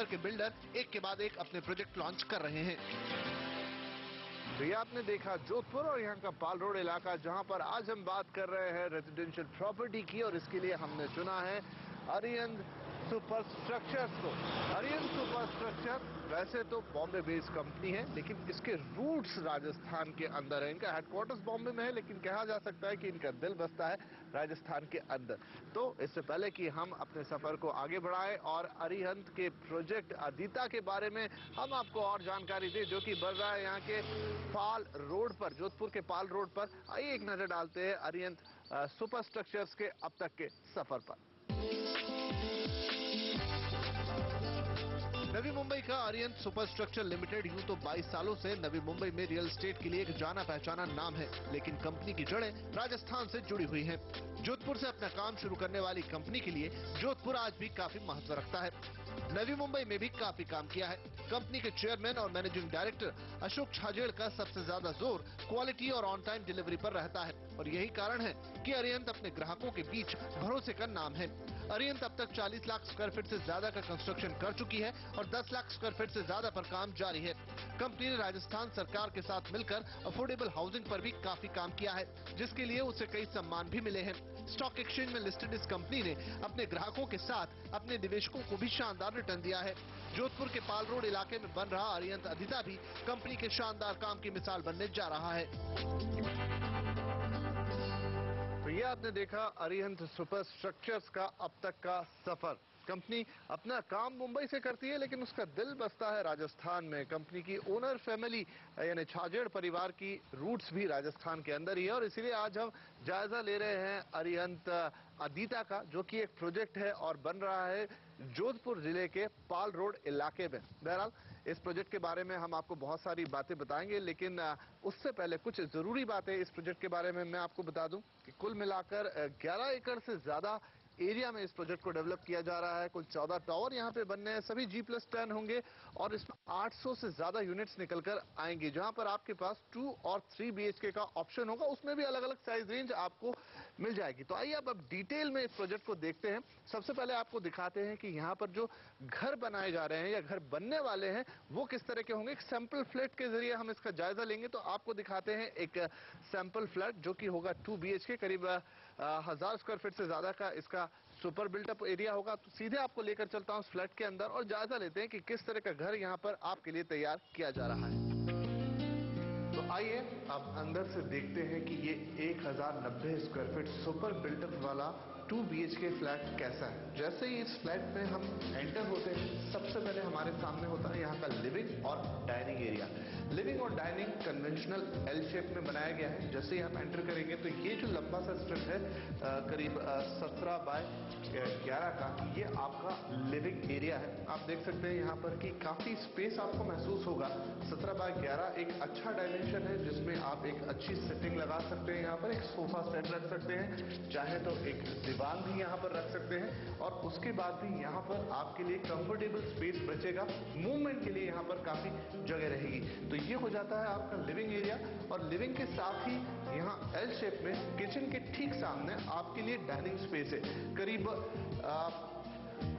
Sector के builder एक के बाद एक अपने प्रोजेक्ट लॉन्च कर रहे हैं। तो ये आपने देखा जोधपुर और यहाँ का पाल रोड इलाका, जहाँ पर आज हम बात कर रहे हैं रेजिडेंशियल प्रॉपर्टी की, और इसके लिए हमने चुना है अरिहंत सुपर स्ट्रक्चर्स को। अरिहंत सुपर स्ट्रक्चर वैसे तो बॉम्बे बेस्ड कंपनी है, लेकिन इसके रूट्स राजस्थान के अंदर है। इनका हेडक्वार्टर्स बॉम्बे में है, लेकिन कहा जा सकता है कि इनका दिल बसता है राजस्थान के अंदर। तो इससे पहले कि हम अपने सफर को आगे बढ़ाएं और अरिहंत के प्रोजेक्ट अदिता के बारे में हम आपको और जानकारी दें, जो कि बढ़ रहा है यहाँ के पाल रोड पर, जोधपुर के पाल रोड पर, आइए एक नजर डालते हैं अरिहंत सुपर स्ट्रक्चर्स के अब तक के सफर पर। नवी मुंबई का अरिहंत सुपर स्ट्रक्चर लिमिटेड यूं तो 22 सालों से नवी मुंबई में रियल एस्टेट के लिए एक जाना पहचाना नाम है, लेकिन कंपनी की जड़ें राजस्थान से जुड़ी हुई हैं। जोधपुर से अपना काम शुरू करने वाली कंपनी के लिए जोधपुर आज भी काफी महत्व रखता है। नवी मुंबई में भी काफी काम किया है। कंपनी के चेयरमैन और मैनेजिंग डायरेक्टर अशोक छाजेड़ का सबसे ज्यादा जोर क्वालिटी और ऑन टाइम डिलीवरी पर रहता है, और यही कारण है कि अरिहंत अपने ग्राहकों के बीच भरोसे का नाम है। अरिहंत अब तक 40 लाख स्क्वायर फीट से ज्यादा का कंस्ट्रक्शन कर चुकी है और 10 लाख स्क्वायर फीट से ज्यादा पर काम जारी है। कंपनी ने राजस्थान सरकार के साथ मिलकर अफोर्डेबल हाउसिंग पर भी काफी काम किया है, जिसके लिए उसे कई सम्मान भी मिले हैं। स्टॉक एक्सचेंज में लिस्टेड इस कंपनी ने अपने ग्राहकों के साथ अपने निवेशकों को भी शानदार रिटर्न दिया है। जोधपुर के पाल रोड इलाके में बन रहा अरिहंत अदिता भी कंपनी के शानदार काम की मिसाल बनने जा रहा है। तो ये आपने देखा अरिहंत सुपर स्ट्रक्चर्स का अब तक का सफर। कंपनी अपना काम मुंबई से करती है, लेकिन उसका दिल बसता है राजस्थान में। कंपनी की ओनर फैमिली यानी छाजेड़ परिवार की रूट्स भी राजस्थान के अंदर ही है, और इसीलिए आज हम जायजा ले रहे हैं अरिहंत अदिता का, जो कि एक प्रोजेक्ट है और बन रहा है जोधपुर जिले के पाल रोड इलाके में। बहरहाल इस प्रोजेक्ट के बारे में हम आपको बहुत सारी बातें बताएंगे, लेकिन उससे पहले कुछ जरूरी बातें इस प्रोजेक्ट के बारे में मैं आपको बता दूं कि कुल मिलाकर 11 एकड़ से ज्यादा एरिया में इस प्रोजेक्ट को डेवलप किया जा रहा है। कुल 14 टावर यहां पे बनने हैं, सभी G+10 होंगे, और इसमें 800 से ज्यादा यूनिट्स निकलकर आएंगी, जहां पर आपके पास 2 और 3 BHK का ऑप्शन होगा। उसमें भी अलग अलग साइज रेंज आपको मिल जाएगी। तो आइए अब डिटेल में इस प्रोजेक्ट को देखते हैं। सबसे पहले आपको दिखाते हैं कि यहाँ पर जो घर बनाए जा रहे हैं या घर बनने वाले हैं वो किस तरह के होंगे। एक सैंपल फ्लैट के जरिए हम इसका जायजा लेंगे। तो आपको दिखाते हैं एक सैंपल फ्लैट, जो कि होगा 2 BHK, करीब 1000 स्क्वायर फीट से ज्यादा का इसका सुपर बिल्टअप एरिया होगा। तो सीधे आपको लेकर चलता हूं इस फ्लैट के अंदर और जायजा लेते हैं कि किस तरह का घर यहां पर आपके लिए तैयार किया जा रहा है। तो आइए अब अंदर से देखते हैं कि ये 1090 स्क्वायर फीट सुपर बिल्टअप वाला 2 BHK फ्लैट कैसा है। जैसे ही इस फ्लैट में हम एंटर होते हैं, सबसे पहले हमारे सामने होता है यहाँ का लिविंग और डाइनिंग एरिया। लिविंग और डाइनिंग कन्वेंशनल L शेप में बनाया गया है। जैसे ही आप एंटर करेंगे तो ये जो लंबा सा स्ट्रिप है करीब 17 बाय 11 का, ये आपका लिविंग एरिया है। आप देख सकते हैं यहाँ पर कि काफी स्पेस आपको महसूस होगा। 17 बाय 11 एक अच्छा डायमेंशन है, जिसमें आप एक अच्छी सेटिंग लगा सकते हैं। यहाँ पर एक सोफा सेट रख सकते हैं, चाहे तो एक दीवान भी यहाँ पर रख सकते हैं, और उसके बाद भी यहाँ पर आपके लिए कंफर्टेबल स्पेस बचेगा। मूवमेंट के लिए यहाँ पर काफी जगह रहेगी। तो ये हो जाता है आपका लिविंग एरिया, और लिविंग के साथ ही यहाँ L शेप में किचन के ठीक सामने आपके लिए डाइनिंग स्पेस है। करीब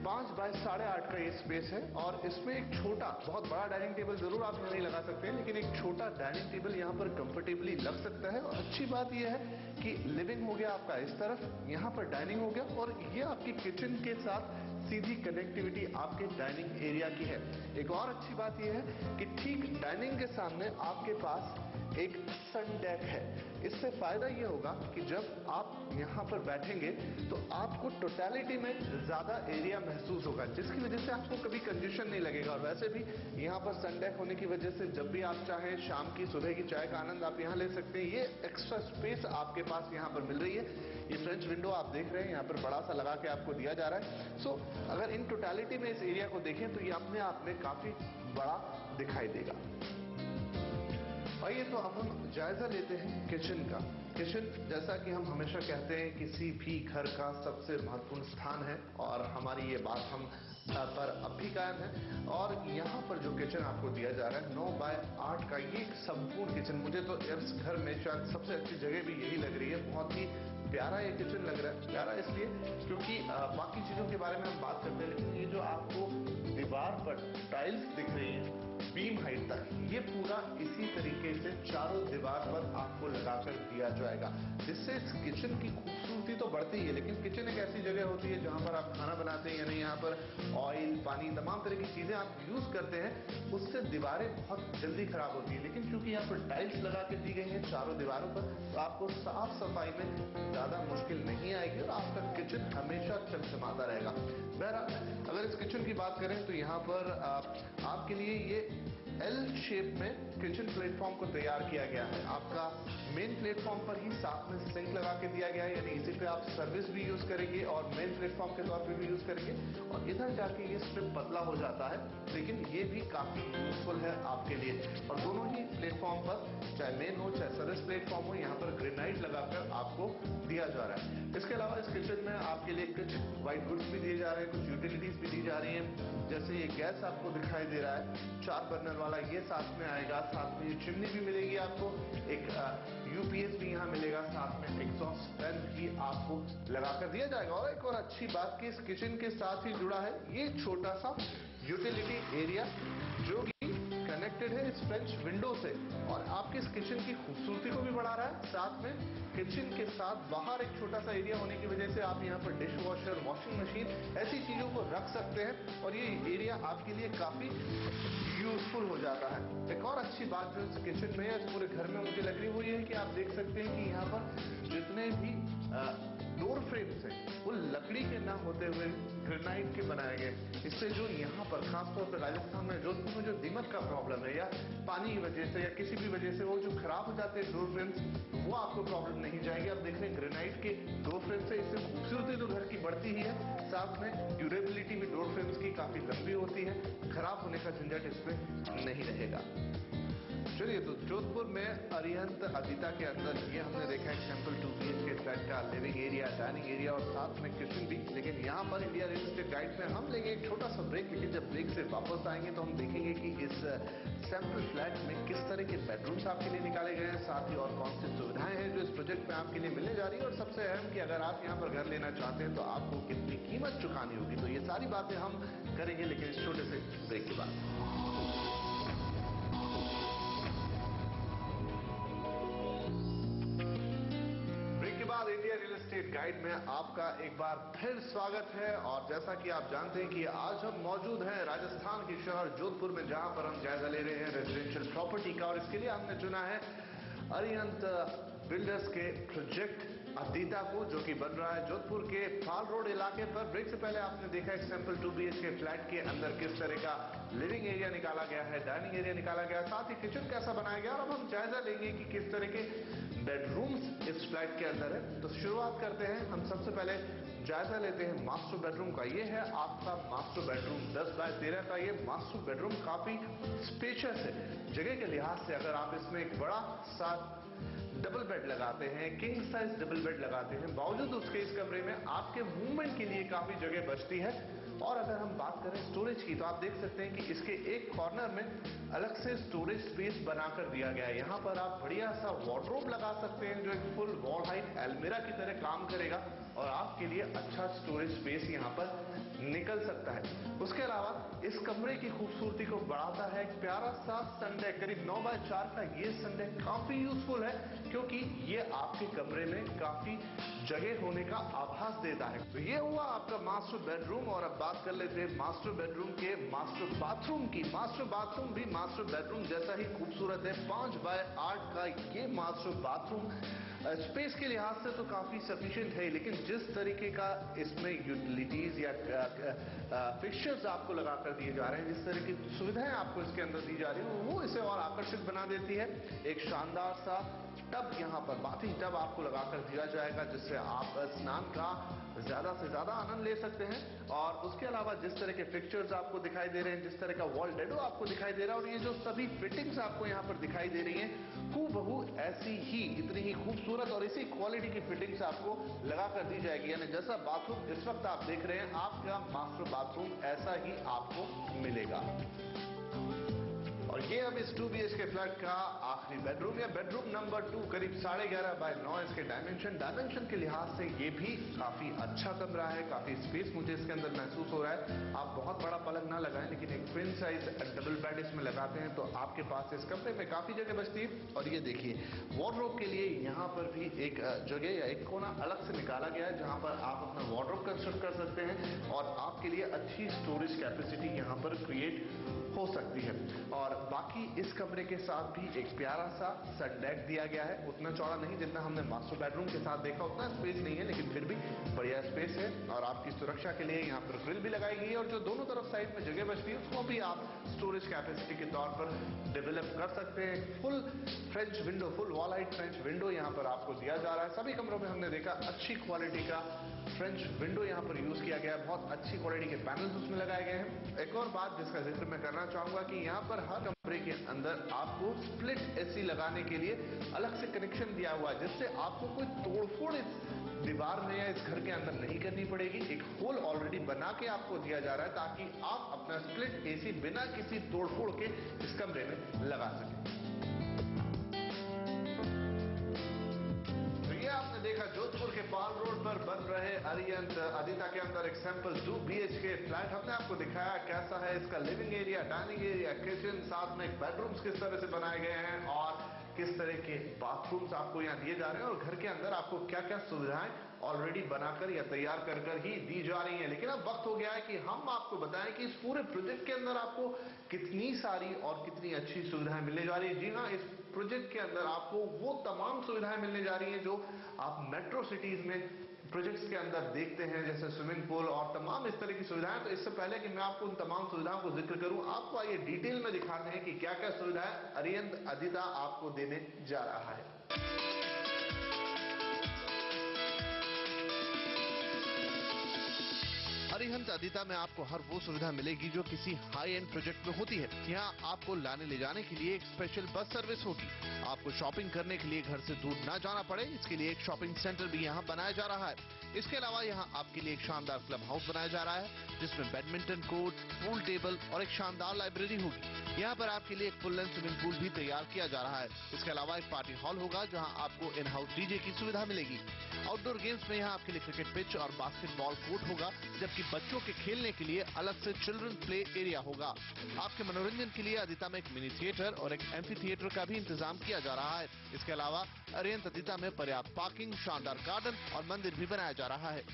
5 बाय 8.5 का ये स्पेस है, और इसमें एक छोटा, बहुत बड़ा डाइनिंग टेबल जरूर आप यहाँ नहीं लगा सकते हैं, लेकिन एक छोटा डाइनिंग टेबल यहाँ पर कंफर्टेबली लग सकता है। और अच्छी बात यह है कि लिविंग हो गया आपका इस तरफ, यहाँ पर डाइनिंग हो गया, और ये आपकी किचन के साथ सीधी कनेक्टिविटी आपके डाइनिंग एरिया की है। एक और अच्छी बात यह है कि ठीक डाइनिंग के सामने आपके पास एक सन डेक है। इससे फायदा ये होगा कि जब आप यहाँ पर बैठेंगे तो आपको टोटलिटी में ज्यादा एरिया महसूस होगा, जिसकी वजह से आपको कभी कंजेशन नहीं लगेगा। और वैसे भी यहाँ पर सन डेक होने की वजह से जब भी आप चाहें शाम की, सुबह की चाय का आनंद आप यहाँ ले सकते हैं। ये एक्स्ट्रा स्पेस आपके पास यहाँ पर मिल रही है। ये फ्रेंच विंडो आप देख रहे हैं, यहाँ पर बड़ा सा लगा के आपको दिया जा रहा है। सो अगर इन टोटलिटी में इस एरिया को देखें तो ये अपने आप में काफी बड़ा दिखाई देगा। आइए तो अब हम जायजा लेते हैं किचन का। किचन, जैसा कि हम हमेशा कहते हैं, किसी भी घर का सबसे महत्वपूर्ण स्थान है, और हमारी ये बात हम पर अब भी कायम है। और यहाँ पर जो किचन आपको दिया जा रहा है 9 बाय 8 का, ये एक संपूर्ण किचन, मुझे तो इस घर में शायद सबसे अच्छी जगह भी यही लग रही है। बहुत ही प्यारा ये किचन लग रहा है। प्यारा इसलिए क्योंकि बाकी चीजों के बारे में हम बात करते हैं, लेकिन ये जो आपको दीवार पर टाइल्स दिख रही है बीम हाइट तक, ये पूरा इसी तरीके से चारों दीवार पर आपको लगाकर दिया जाएगा, जिससे इस किचन की खूबसूरती तो बढ़ती है। लेकिन किचन एक ऐसी जगह होती है जहां पर आप खाना बनाते हैं, यानी यहाँ पर ऑयल, पानी, तमाम तरह की चीजें आप यूज करते हैं, उससे दीवारें बहुत जल्दी खराब होती है। लेकिन क्योंकि यहाँ पर टाइल्स लगा के दी गई हैं चारों दीवारों पर, तो आपको साफ सफाई में ज्यादा मुश्किल नहीं आएगी और आपका किचन हमेशा चमचमाता रहेगा। बहरहाल अगर इस किचन की बात करें तो यहाँ पर आपके लिए ये एल शेप में किचन प्लेटफॉर्म को तैयार किया गया है। आपका मेन प्लेटफॉर्म पर ही साथ में सिंक लगा के दिया गया है, यानी इसी पे आप सर्विस भी यूज करेंगे और मेन प्लेटफॉर्म के तौर पे भी यूज करेंगे। और इधर जाके ये स्ट्रिप पतला हो जाता है, लेकिन ये भी काफी यूजफुल है आपके लिए। और दोनों ही प्लेटफॉर्म पर, चाहे मेन हो चाहे सर्विस प्लेटफॉर्म हो, यहाँ पर ग्रेनाइट लगाकर आपको दिया जा रहा है। इसके अलावा इस किचन में आपके लिए कुछ व्हाइट गुड्स भी दिए जा रहे हैं, कुछ यूटिलिटीज भी दी जा रही हैं। जैसे ये गैस आपको दिखाई दे रहा है 4 बर्नर वाला, ये साथ में आएगा। साथ में चिमनी भी मिलेगी आपको, एक यूपीएस भी यहाँ मिलेगा, साथ में एग्जॉस्ट फैन भी आपको लगाकर दिया जाएगा। और एक और अच्छी बात कि इस किचन के साथ ही जुड़ा है ये छोटा सा यूटिलिटी एरिया, जो कि कनेक्टेड है इस फ्रेंच विंडो से और आपके इस किचन की खूबसूरती को भी बढ़ा रहा है। साथ में किचन के साथ बाहर एक छोटा सा एरिया होने की वजह से आप यहाँ पर डिश वॉशर, वॉशिंग मशीन, ऐसी चीजों को रख सकते हैं और ये एरिया आपके लिए काफी यूजफुल हो जाता है। एक और अच्छी बात जो इस किचन में है, इस पूरे घर में मुझे लग रही, वो ये है कि आप देख सकते हैं कि यहाँ पर जितने भी डोर फ्रेम्स हैं वो लकड़ी के ना होते हुए ग्रेनाइट के बनाए गए। इससे जो यहाँ पर खासतौर पर राजस्थान में, जोधपुर में जो दीमक का प्रॉब्लम है, या पानी की वजह से या किसी भी वजह से वो जो खराब हो जाते हैं डोर फ्रेम्स, वो आपको प्रॉब्लम नहीं जाएगी। आप देख रहे हैं ग्रेनाइट के डोर फ्रेम से इससे खूबसूरती तो घर की बढ़ती ही है, साथ में ड्यूरेबिलिटी भी डोर फ्रेम्स की काफी लंबी होती है, खराब होने का झंझट इसमें नहीं रहेगा। चलिए, तो जोधपुर में अरिहंत अदिता के अंदर ये हमने देखा है सैंपल 2 BHK फ्लैट का लिविंग एरिया, डाइनिंग एरिया और साथ में किचन भी। लेकिन यहाँ पर इंडिया रियल एस्टेट गाइड में हम लेंगे एक छोटा सा ब्रेक, लेकिन जब ब्रेक से वापस आएंगे तो हम देखेंगे कि इस सैंपल फ्लैट में किस तरह के बेडरूम्स आपके लिए निकाले गए हैं, साथ ही और कौन सी सुविधाएं हैं जो इस प्रोजेक्ट में आपके लिए मिलने जा रही है, और सबसे अहम कि अगर आप यहाँ पर घर लेना चाहते हैं तो आपको कितनी कीमत चुकानी होगी। तो ये सारी बातें हम करेंगे, लेकिन इस छोटे से ब्रेक के बाद। इंडिया रियल एस्टेट गाइड में आपका एक बार फिर स्वागत है। और जैसा कि आप जानते हैं कि आज हम मौजूद हैं राजस्थान के शहर जोधपुर में, जहां पर हम जायजा ले रहे हैं रेजिडेंशियल प्रॉपर्टी का। और इसके लिए हमने चुना है अरिहंत बिल्डर्स के प्रोजेक्ट अदिता को, जो कि बन रहा है जोधपुर के फाल रोड इलाके पर। ब्रेक से पहले आपने देखा एक सैंपल 2 BHK फ्लैट के अंदर किस तरह का लिविंग एरिया निकाला गया है, डाइनिंग एरिया निकाला गया, साथ ही किचन कैसा बनाया गया। और अब हम जायजा लेंगे कि किस तरह के बेडरूम्स इस फ्लैट के अंदर है। तो शुरुआत करते हैं, हम सबसे पहले जायजा लेते हैं मास्टर बेडरूम का। ये है आपका मास्टर बेडरूम, 10 बाय 13 का ये मास्टर बेडरूम काफी स्पेशियस है। जगह के लिहाज से अगर आप इसमें एक बड़ा सा डबल बेड लगाते हैं, किंग साइज डबल बेड लगाते हैं, बावजूद उसके इस कमरे में आपके मूवमेंट के लिए काफी जगह बचती है। और अगर हम बात करें स्टोरेज की, तो आप देख सकते हैं कि इसके एक कॉर्नर में अलग से स्टोरेज स्पेस बनाकर दिया गया है। यहाँ पर आप बढ़िया सा वार्डरोब लगा सकते हैं जो एक फुल वॉल हाइट अलमीरा की तरह काम करेगा और आपके लिए अच्छा स्टोरेज स्पेस यहाँ पर निकल सकता है। उसके अलावा इस कमरे की खूबसूरती को बढ़ाता है एक प्यारा सा संडे, करीब 9 बाय 4 का ये संडे काफी यूजफुल है, क्योंकि ये आपके कमरे में काफी जगह होने का आभास देता है। तो ये हुआ आपका मास्टर बेडरूम। और अब बात कर लेते हैं मास्टर बेडरूम के मास्टर बाथरूम की। मास्टर बाथरूम भी मास्टर बेडरूम जैसा ही खूबसूरत है, 5 बाय 8 का ये मास्टर बाथरूम स्पेस के लिहाज से तो काफी सफिशिएंट है, लेकिन जिस तरीके का इसमें यूटिलिटीज या फिक्सचर्स आपको लगाकर दिए जा रहे हैं, जिस तरह की सुविधाएं आपको इसके अंदर दी जा रही है, वो इसे और आकर्षित बना देती है। एक शानदार सा टब यहाँ पर, बाथिंग टब आपको लगाकर दिया जाएगा, जिससे आप स्नान का ज्यादा से ज्यादा आनंद ले सकते हैं। और उसके अलावा जिस तरह के फिक्सचर्स आपको दिखाई दे रहे हैं, जिस तरह का वॉल डेडो आपको दिखाई दे रहा है, और ये जो सभी फिटिंग्स आपको यहाँ पर दिखाई दे रही हैं, हूबहू ऐसी ही, इतनी ही खूबसूरत और इसी क्वालिटी की फिटिंग्स आपको लगाकर दी जाएगी। यानी जैसा बाथरूम इस वक्त आप देख रहे हैं, आपका मास्टर बाथरूम ऐसा ही आपको मिलेगा। और ये अब हम इस 2 BHK फ्लैट का आखिरी बेडरूम या बेडरूम नंबर 2 करीब 11.5 बाय 9 इसके डायमेंशन के लिहाज से ये भी काफी अच्छा कमरा है। काफी स्पेस मुझे इसके अंदर महसूस हो रहा है। आप बहुत बड़ा पलंग ना लगाएं, लेकिन एक ट्विन साइज डबल बेड इसमें लगाते हैं तो आपके पास इस कमरे में काफी जगह बचती है। और ये देखिए, वार्डरोब के लिए यहाँ पर भी एक जगह या एक कोना अलग से निकाला गया है, जहाँ पर आप अपना वार्डरोब कंस्ट्रक्ट कर सकते हैं और आपके लिए अच्छी स्टोरेज कैपेसिटी यहाँ पर क्रिएट हो सकती है। और बाकी इस कमरे के साथ भी एक प्यारा सा सन डेक दिया गया है। उतना चौड़ा नहीं जितना हमने मास्टर बेडरूम के साथ देखा, उतना स्पेस नहीं है, लेकिन फिर भी बढ़िया स्पेस है। और आपकी सुरक्षा के लिए यहाँ पर ग्रिल भी लगाई गई है और जो दोनों तरफ साइड में जगह बचती है उसको भी आप स्टोरेज कैपेसिटी के तौर पर डेवलप कर सकते हैं। Full French window, full wall height French window यहाँ पर आपको दिया जा रहा है। सभी कमरों में हमने देखा अच्छी क्वालिटी का फ्रेंच विंडो यहाँ पर यूज किया गया है। बहुत अच्छी क्वालिटी के पैनल्स उसमें लगाए गए हैं। एक और बात जिसका जिक्र मैं करना चाहूंगा कि यहाँ पर हर कमरे के अंदर आपको स्प्लिट एसी लगाने के लिए अलग से कनेक्शन दिया हुआ है, जिससे आपको कोई तोड़फोड़ इस दीवार में या इस घर के अंदर नहीं करनी पड़ेगी। एक होल ऑलरेडी बना के आपको दिया जा रहा है ताकि आप अपना स्प्लिट एसी बिना किसी तोड़फोड़ के इस कमरे में लगा सकें। आपने देखा जोधपुर के पाल रोड पर बन रहे अरिहंत अदिता के अंदर एक सैंपल 2 BHK फ्लैट। हमने आपको दिखाया कैसा है इसका living area, dining area, kitchen, साथ में बेडरूम्स किस तरह से बनाए गए हैं और किस तरह के बाथरूम्स आपको यहाँ दिए जा रहे हैं और घर के अंदर आपको क्या क्या सुविधाएं ऑलरेडी बनाकर या तैयार कर ही दी जा रही हैं। लेकिन अब वक्त हो गया है कि हम आपको बताएं कि इस पूरे प्रोजेक्ट के अंदर आपको कितनी सारी और कितनी अच्छी सुविधाएं मिलने जा रही है। जी हाँ, इस प्रोजेक्ट के अंदर आपको वो तमाम सुविधाएं मिलने जा रही हैं जो आप मेट्रो सिटीज में प्रोजेक्ट्स के अंदर देखते हैं, जैसे स्विमिंग पूल और तमाम इस तरह की सुविधाएं। तो इससे पहले कि मैं आपको उन तमाम सुविधाओं को जिक्र करूं, आपको आइए डिटेल में दिखाते हैं कि क्या क्या सुविधाएं अरिहंत अदिता आपको देने जा रहा है। अरिहंत अदिता में आपको हर वो सुविधा मिलेगी जो किसी हाई एंड प्रोजेक्ट में होती है। यहाँ आपको लाने ले जाने के लिए एक स्पेशल बस सर्विस होगी। आपको शॉपिंग करने के लिए घर से दूर ना जाना पड़े, इसके लिए एक शॉपिंग सेंटर भी यहाँ बनाया जा रहा है। इसके अलावा यहाँ आपके लिए एक शानदार क्लब हाउस बनाया जा रहा है, जिसमें बैडमिंटन कोर्ट, पूल टेबल और एक शानदार लाइब्रेरी होगी। यहाँ पर आपके लिए एक फुल लेंथ स्विमिंग पूल भी तैयार किया जा रहा है। इसके अलावा एक पार्टी हॉल होगा जहाँ आपको इन हाउस डीजे की सुविधा मिलेगी। आउटडोर गेम्स में यहाँ आपके लिए क्रिकेट पिच और बास्केटबॉल कोर्ट होगा, जबकि बच्चों के खेलने के लिए अलग से चिल्ड्रन प्ले एरिया होगा। आपके मनोरंजन के लिए अदिता में एक मिनी थिएटर और एक एम्फी थिएटर का भी इंतजाम किया जा रहा है। इसके अलावा अरिहंत अदिता में पर्याप्त पार्किंग, शानदार गार्डन और मंदिर भी बनाया जा रहा है।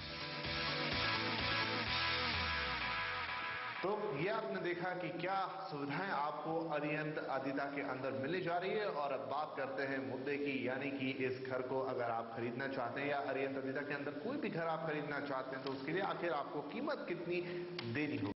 तो ये आपने देखा कि क्या सुविधाएं आपको अरिहंत अदिता के अंदर मिलने जा रही है। और अब बात करते हैं मुद्दे की, यानी कि इस घर को अगर आप खरीदना चाहते हैं या अरिहंत अदिता के अंदर कोई भी घर आप खरीदना चाहते हैं तो उसके लिए आखिर आपको कीमत कितनी देनी होगी।